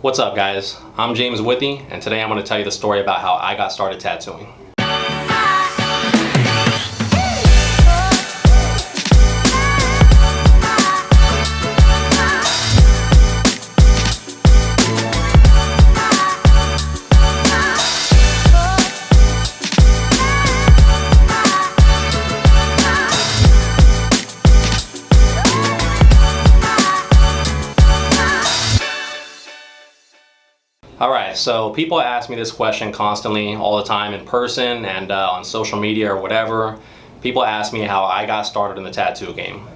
What's up, guys? I'm James Withy, and today I'm going to tell you the story about how I got started tattooing. Alright, so people ask me this question constantly, all the time, in person and on social media or whatever. People ask me how I got started in the tattoo game.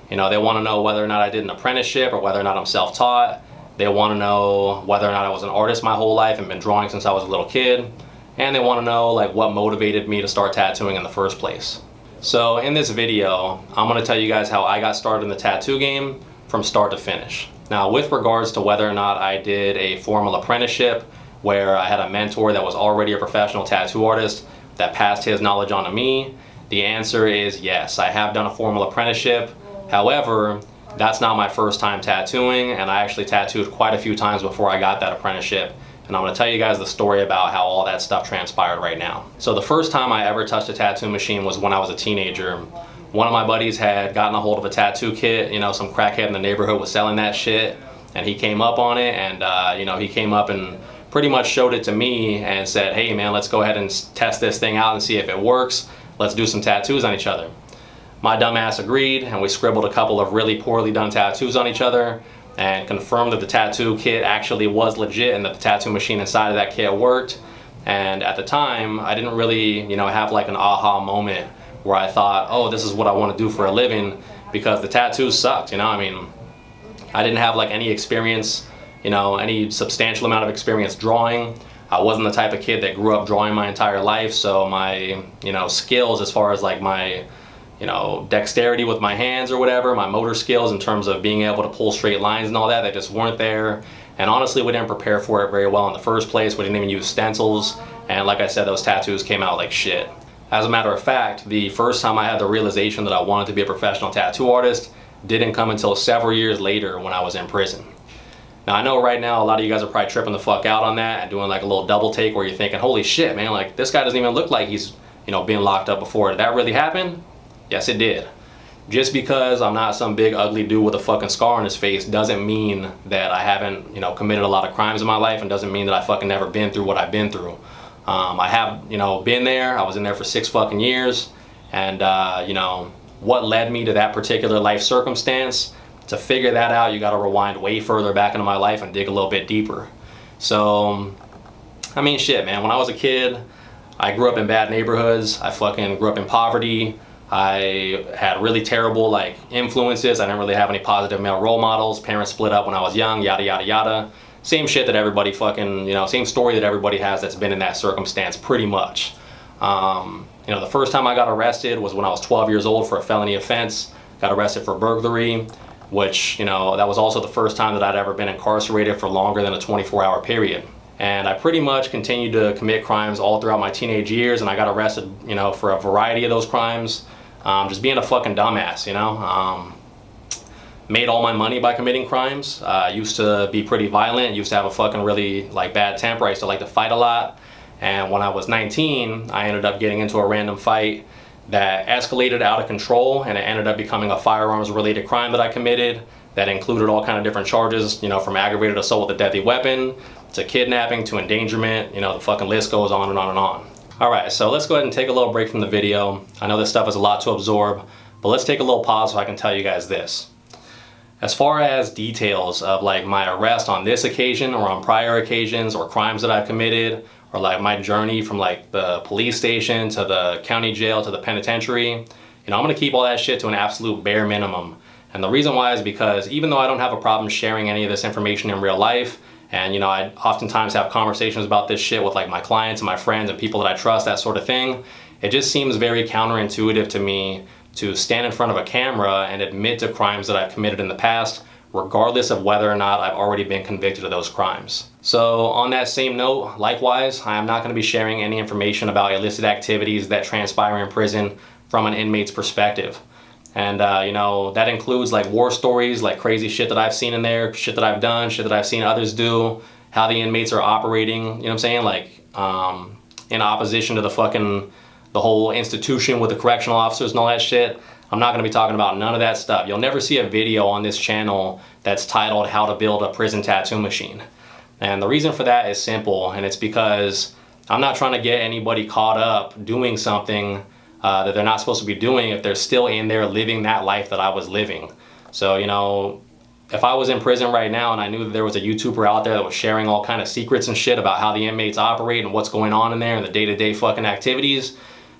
You know, they want to know whether or not I did an apprenticeship or whether or not I'm self-taught. They want to know whether or not I was an artist my whole life and been drawing since I was a little kid. And they want to know like what motivated me to start tattooing in the first place. So in this video, I'm going to tell you guys how I got started in the tattoo game from start to finish. Now, with regards to whether or not I did a formal apprenticeship where I had a mentor that was already a professional tattoo artist that passed his knowledge on to me, the answer is yes, I have done a formal apprenticeship. However, that's not my first time tattooing, and I actually tattooed quite a few times before I got that apprenticeship. And I'm going to tell you guys the story about how all that stuff transpired right now. So the first time I ever touched a tattoo machine was when I was a teenager. One of my buddies had gotten a hold of a tattoo kit, you know, some crackhead in the neighborhood was selling that shit, and he came up on it, and you know, he came up and pretty much showed it to me and said, hey man, let's go ahead and test this thing out and see if it works. Let's do some tattoos on each other. My dumb ass agreed, and we scribbled a couple of really poorly done tattoos on each other and confirmed that the tattoo kit actually was legit and that the tattoo machine inside of that kit worked. And at the time, I didn't really, you know, have like an aha moment where I thought, oh, this is what I want to do for a living, because the tattoos sucked, you know. I mean, I didn't have like any experience, you know, any substantial amount of experience drawing. I wasn't the type of kid that grew up drawing my entire life, so my, you know, skills as far as like my, you know, dexterity with my hands or whatever, my motor skills in terms of being able to pull straight lines and all that, they just weren't there. And honestly, we didn't prepare for it very well in the first place. We didn't even use stencils, and like I said, those tattoos came out like shit. As a matter of fact, the first time I had the realization that I wanted to be a professional tattoo artist didn't come until several years later when I was in prison. Now, I know right now a lot of you guys are probably tripping the fuck out on that and doing like a little double take where you're thinking, holy shit, man, like this guy doesn't even look like he's, you know, being locked up before. Did that really happen? Yes, it did. Just because I'm not some big ugly dude with a fucking scar on his face doesn't mean that I haven't, you know, committed a lot of crimes in my life, and doesn't mean that I fucking never been through what I've been through. I have, you know, been there. I was in there for 6 fucking years, and you know, what led me to that particular life circumstance, to figure that out, you got to rewind way further back into my life and dig a little bit deeper. So, I mean, shit, man, when I was a kid, I grew up in bad neighborhoods. I fucking grew up in poverty. I had really terrible like influences. I didn't really have any positive male role models. Parents split up when I was young, yada, yada, yada. Same shit that everybody fucking, you know, same story that everybody has that's been in that circumstance pretty much. You know, the first time I got arrested was when I was 12 years old for a felony offense. Got arrested for burglary, which, you know, that was also the first time that I'd ever been incarcerated for longer than a 24-hour period. And I pretty much continued to commit crimes all throughout my teenage years, and I got arrested, you know, for a variety of those crimes. Just being a fucking dumbass, you know. Made all my money by committing crimes. Used to be pretty violent, used to have a fucking really like bad temper. I used to like to fight a lot. And when I was 19, I ended up getting into a random fight that escalated out of control, and it ended up becoming a firearms related crime that I committed that included all kind of different charges, you know, from aggravated assault with a deadly weapon to kidnapping to endangerment. You know, the fucking list goes on and on and on. Alright, so let's go ahead and take a little break from the video. I know this stuff is a lot to absorb, but let's take a little pause so I can tell you guys this. As far as details of like my arrest on this occasion or on prior occasions or crimes that I've committed, or like my journey from like the police station to the county jail to the penitentiary, you know, I'm gonna keep all that shit to an absolute bare minimum. And the reason why is because even though I don't have a problem sharing any of this information in real life, and you know, I oftentimes have conversations about this shit with like my clients and my friends and people that I trust, that sort of thing, it just seems very counterintuitive to me to stand in front of a camera and admit to crimes that I've committed in the past, regardless of whether or not I've already been convicted of those crimes. So on that same note, likewise, I am not going to be sharing any information about illicit activities that transpire in prison from an inmate's perspective. And you know, that includes like war stories, like crazy shit that I've seen in there, shit that I've done, shit that I've seen others do, how the inmates are operating, you know what I'm saying? Like in opposition to the whole institution with the correctional officers and all that shit. I'm not gonna be talking about none of that stuff. You'll never see a video on this channel that's titled How to Build a Prison Tattoo Machine. And the reason for that is simple, and it's because I'm not trying to get anybody caught up doing something that they're not supposed to be doing if they're still in there living that life that I was living. So, you know, if I was in prison right now and I knew that there was a YouTuber out there that was sharing all kind of secrets and shit about how the inmates operate and what's going on in there and the day-to-day fucking activities,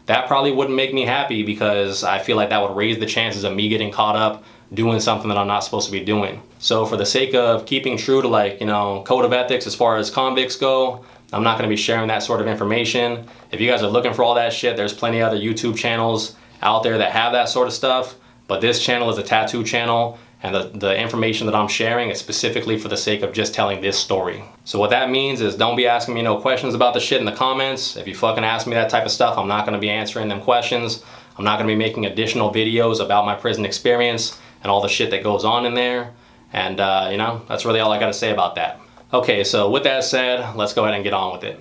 that probably wouldn't make me happy, because I feel like that would raise the chances of me getting caught up doing something that I'm not supposed to be doing. So for the sake of keeping true to, like, you know, code of ethics as far as convicts go, I'm not going to be sharing that sort of information. If you guys are looking for all that shit, there's plenty of other YouTube channels out there that have that sort of stuff. But this channel is a tattoo channel, and the information that I'm sharing is specifically for the sake of just telling this story. So what that means is, don't be asking me no questions about the shit in the comments. If you fucking ask me that type of stuff, I'm not going to be answering them questions. I'm not going to be making additional videos about my prison experience and all the shit that goes on in there. And you know, that's really all I got to say about that. Okay, so with that said, let's go ahead and get on with it.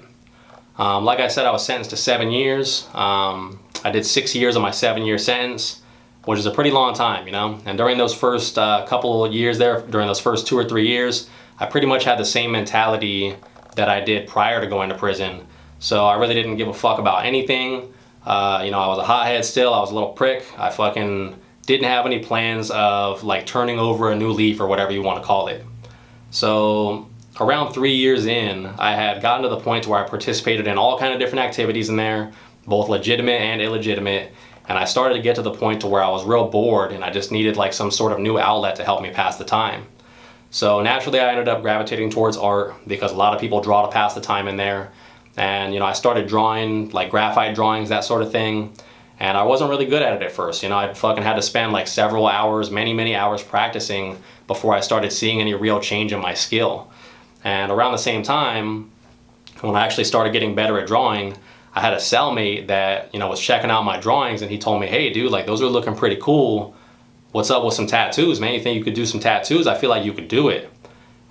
Like I said, I was sentenced to 7 years. I did 6 years of my 7-year sentence, which is a pretty long time, you know? And during those first couple of years there, during those first 2 or 3 years, I pretty much had the same mentality that I did prior to going to prison. So I really didn't give a fuck about anything. You know, I was a hothead still, I was a little prick. I fucking didn't have any plans of like turning over a new leaf or whatever you want to call it. So around 3 years in, I had gotten to the point where I participated in all kind of different activities in there, both legitimate and illegitimate. And I started to get to the point to where I was real bored and I just needed like some sort of new outlet to help me pass the time. So naturally I ended up gravitating towards art, because a lot of people draw to pass the time in there. And you know, I started drawing like graphite drawings, that sort of thing. And I wasn't really good at it at first. You know, I fucking had to spend like several hours, many hours practicing before I started seeing any real change in my skill. And around the same time, when I actually started getting better at drawing, I had a cellmate that, you know, was checking out my drawings, and he told me, hey dude, like those are looking pretty cool. What's up with some tattoos, man? You think you could do some tattoos? I feel like you could do it.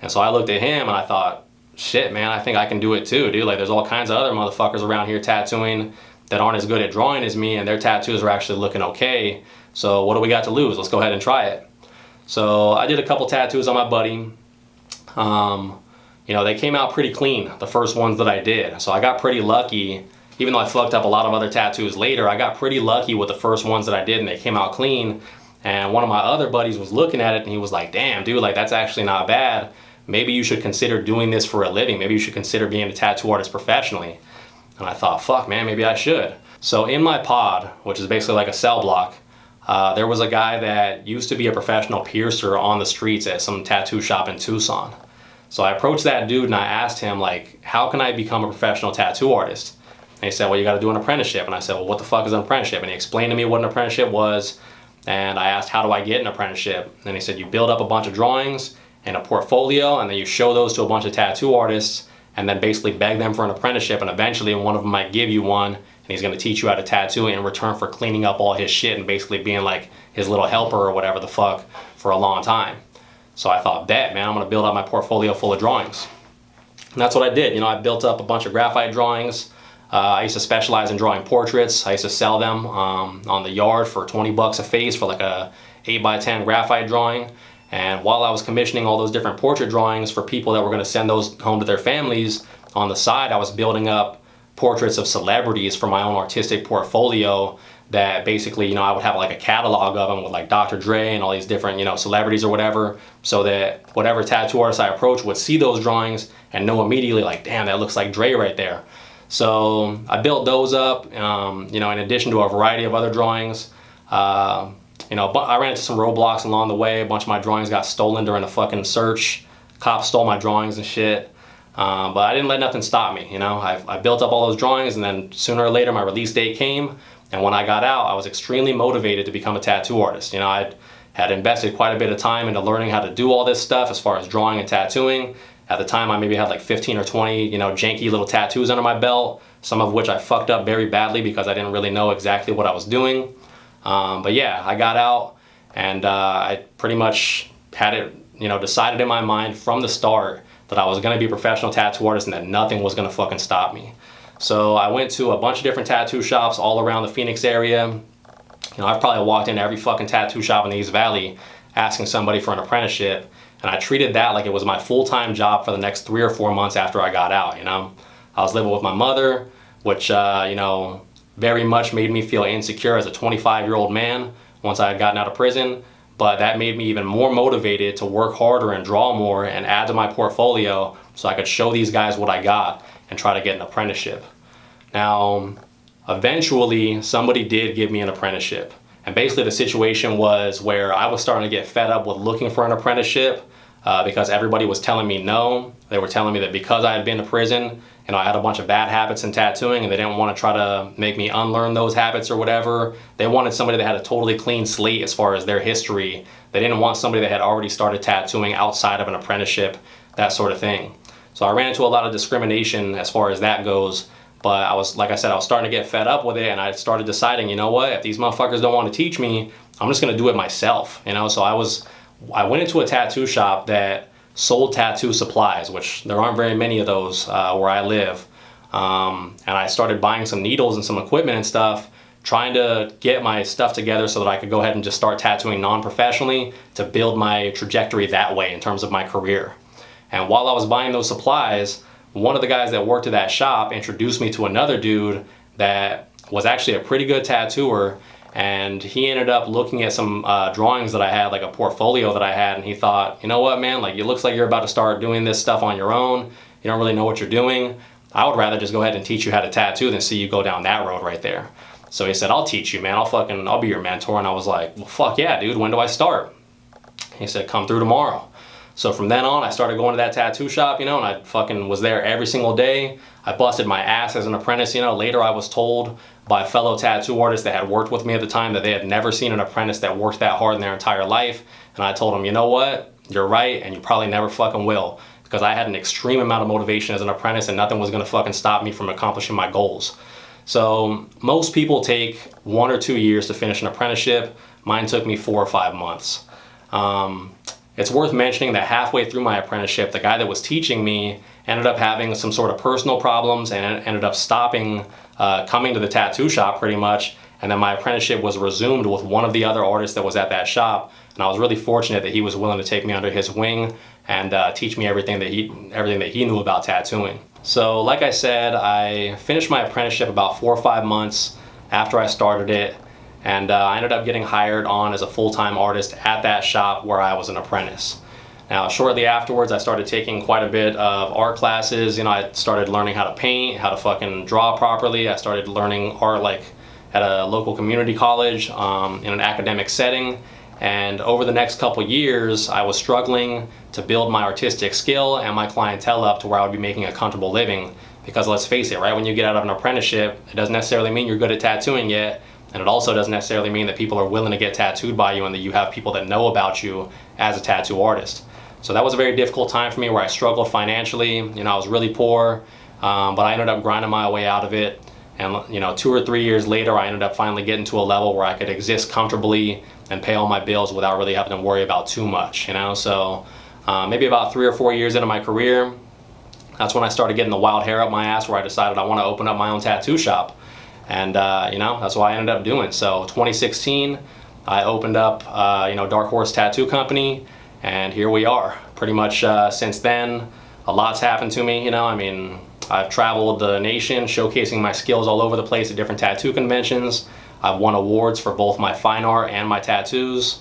And so I looked at him and I thought, shit man, I think I can do it too, dude. Like there's all kinds of other motherfuckers around here tattooing that aren't as good at drawing as me, and their tattoos are actually looking okay. So what do we got to lose? Let's go ahead and try it. So I did a couple tattoos on my buddy. You know, they came out pretty clean, the first ones that I did. So I got pretty lucky. Even though I fucked up a lot of other tattoos later, I got pretty lucky with the first ones that I did, and they came out clean. And one of my other buddies was looking at it and he was like, damn dude, like that's actually not bad. Maybe you should consider doing this for a living. Maybe you should consider being a tattoo artist professionally. And I thought, fuck man, maybe I should. So in my pod, which is basically like a cell block, there was a guy that used to be a professional piercer on the streets at some tattoo shop in Tucson. So I approached that dude and I asked him, like, how can I become a professional tattoo artist? And he said, well, you got to do an apprenticeship. And I said, well, what the fuck is an apprenticeship? And he explained to me what an apprenticeship was. And I asked, how do I get an apprenticeship? And he said, you build up a bunch of drawings and a portfolio, and then you show those to a bunch of tattoo artists, and then basically beg them for an apprenticeship. And eventually one of them might give you one, and he's going to teach you how to tattoo in return for cleaning up all his shit and basically being like his little helper or whatever the fuck for a long time. So I thought, bet, man, I'm going to build up my portfolio full of drawings. And that's what I did. You know, I built up a bunch of graphite drawings. I used to specialize in drawing portraits. I used to sell them on the yard for 20 bucks a face for like a 8x10 graphite drawing. And while I was commissioning all those different portrait drawings for people that were going to send those home to their families, on the side I was building up portraits of celebrities for my own artistic portfolio that basically, you know, I would have like a catalog of them with like Dr. Dre and all these different, you know, celebrities or whatever, so that whatever tattoo artist I approached would see those drawings and know immediately like, damn, that looks like Dre right there. So I built those up, you know, in addition to a variety of other drawings. You know, I ran into some roadblocks along the way. A bunch of my drawings got stolen during a fucking search. Cops stole my drawings and shit. But I didn't let nothing stop me, you know. I built up all those drawings, and then sooner or later my release date came. And when I got out, I was extremely motivated to become a tattoo artist. You know, I had invested quite a bit of time into learning how to do all this stuff as far as drawing and tattooing. At the time, I maybe had like 15 or 20, you know, janky little tattoos under my belt, some of which I fucked up very badly because I didn't really know exactly what I was doing. But yeah, I got out, and I pretty much had it, decided in my mind from the start that I was going to be a professional tattoo artist and that nothing was going to fucking stop me. So I went to a bunch of different tattoo shops all around the Phoenix area. I've probably walked into every fucking tattoo shop in the East Valley asking somebody for an apprenticeship, and I treated that like it was my full-time job for the next 3 or 4 months after I got out. I was living with my mother, which very much made me feel insecure as a 25-year-old man once I had gotten out of prison, but that made me even more motivated to work harder and draw more and add to my portfolio so I could show these guys what I got and try to get an apprenticeship. Now, eventually, somebody did give me an apprenticeship. And basically the situation was where I was starting to get fed up with looking for an apprenticeship because everybody was telling me no. They were telling me that because I had been to prison, I had a bunch of bad habits in tattooing, and they didn't want to try to make me unlearn those habits or whatever. They wanted somebody that had a totally clean slate as far as their history. They didn't want somebody that had already started tattooing outside of an apprenticeship, that sort of thing. So I ran into a lot of discrimination as far as that goes. But I was starting to get fed up with it, and I started deciding, if these motherfuckers don't want to teach me, I'm just going to do it myself, So I went into a tattoo shop that sold tattoo supplies, which there aren't very many of those where I live. And I started buying some needles and some equipment and stuff, trying to get my stuff together so that I could go ahead and just start tattooing non-professionally to build my trajectory that way in terms of my career. And while I was buying those supplies, one of the guys that worked at that shop introduced me to another dude that was actually a pretty good tattooer, and he ended up looking at some drawings that I had, like a portfolio that I had, and he thought, you know what, man, it looks like you're about to start doing this stuff on your own. You don't really know what you're doing. I would rather just go ahead and teach you how to tattoo than see you go down that road right there. So he said, I'll teach you, man. I'll be your mentor. And I was like, well, fuck yeah, dude, when do I start? He said, come through tomorrow. So from then on, I started going to that tattoo shop, and I fucking was there every single day. I busted my ass as an apprentice, Later I was told by fellow tattoo artists that had worked with me at the time that they had never seen an apprentice that worked that hard in their entire life. And I told them, you know what? You're right, and you probably never fucking will. Because I had an extreme amount of motivation as an apprentice, and nothing was gonna fucking stop me from accomplishing my goals. So most people take 1 or 2 years to finish an apprenticeship. Mine took me 4 or 5 months. It's worth mentioning that halfway through my apprenticeship, the guy that was teaching me ended up having some sort of personal problems and ended up stopping coming to the tattoo shop pretty much. And then my apprenticeship was resumed with one of the other artists that was at that shop. And I was really fortunate that he was willing to take me under his wing and teach me everything that he knew about tattooing. So like I said, I finished my apprenticeship about 4 or 5 months after I started it. And I ended up getting hired on as a full-time artist at that shop where I was an apprentice. Now, shortly afterwards, I started taking quite a bit of art classes. I started learning how to paint, how to fucking draw properly. I started learning art at a local community college in an academic setting. And over the next couple years, I was struggling to build my artistic skill and my clientele up to where I would be making a comfortable living. Because let's face it, right, when you get out of an apprenticeship, it doesn't necessarily mean you're good at tattooing yet. And it also doesn't necessarily mean that people are willing to get tattooed by you and that you have people that know about you as a tattoo artist. So that was a very difficult time for me where I struggled financially. I was really poor, but I ended up grinding my way out of it. And 2 or 3 years later, I ended up finally getting to a level where I could exist comfortably and pay all my bills without really having to worry about too much, So maybe about 3 or 4 years into my career, that's when I started getting the wild hair up my ass where I decided I want to open up my own tattoo shop. And, that's what I ended up doing. So 2016, I opened up, Dark Horse Tattoo Company, and here we are. Pretty much since then, a lot's happened to me, I've traveled the nation showcasing my skills all over the place at different tattoo conventions. I've won awards for both my fine art and my tattoos.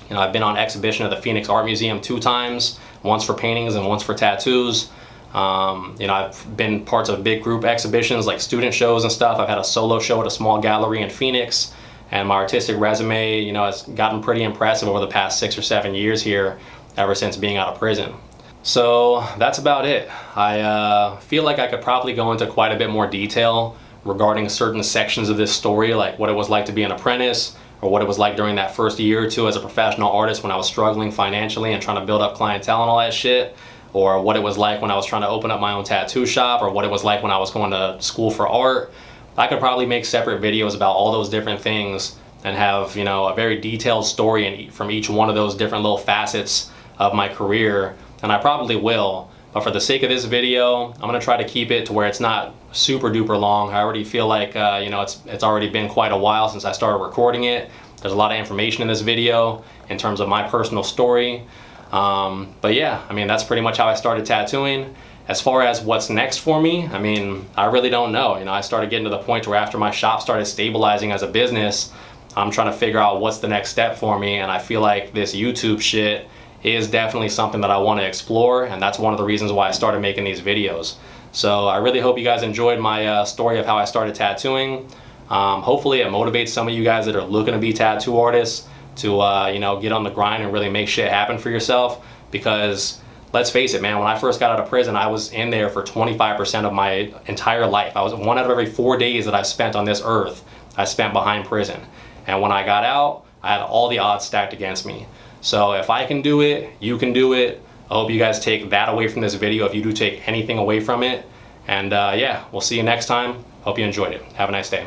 I've been on exhibition at the Phoenix Art Museum 2 times, once for paintings and once for tattoos. I've been parts of big group exhibitions like student shows and stuff. I've had a solo show at a small gallery in Phoenix, and my artistic resume, has gotten pretty impressive over the past 6 or 7 years here, ever since being out of prison. So that's about it. I feel like I could probably go into quite a bit more detail regarding certain sections of this story, like what it was like to be an apprentice, or what it was like during that first year or two as a professional artist when I was struggling financially and trying to build up clientele and all that shit. Or what it was like when I was trying to open up my own tattoo shop, or what it was like when I was going to school for art. I could probably make separate videos about all those different things and have, you know, a very detailed story from each one of those different little facets of my career, then I probably will. But for the sake of this video, I'm gonna try to keep it to where it's not super duper long. I already feel like you know, it's already been quite a while since I started recording it. There's a lot of information in this video in terms of my personal story. But yeah, I mean, that's pretty much how I started tattooing. As far as what's next for me, I mean, I really don't know. You know, I started getting to the point where after my shop started stabilizing as a business, I'm trying to figure out what's the next step for me, and I feel like this YouTube shit is definitely something that I want to explore, and that's one of the reasons why I started making these videos. So I really hope you guys enjoyed my story of how I started tattooing. Hopefully it motivates some of you guys that are looking to be tattoo artists to you know, get on the grind and really make shit happen for yourself. Because let's face it, man, when I first got out of prison, I was in there for 25% of my entire life. I was 1 out of every 4 days that I've spent on this earth, I spent behind prison. And when I got out, I had all the odds stacked against me. So if I can do it, you can do it. I hope you guys take that away from this video, if you do take anything away from it. And yeah, we'll see you next time. Hope you enjoyed it. Have a nice day.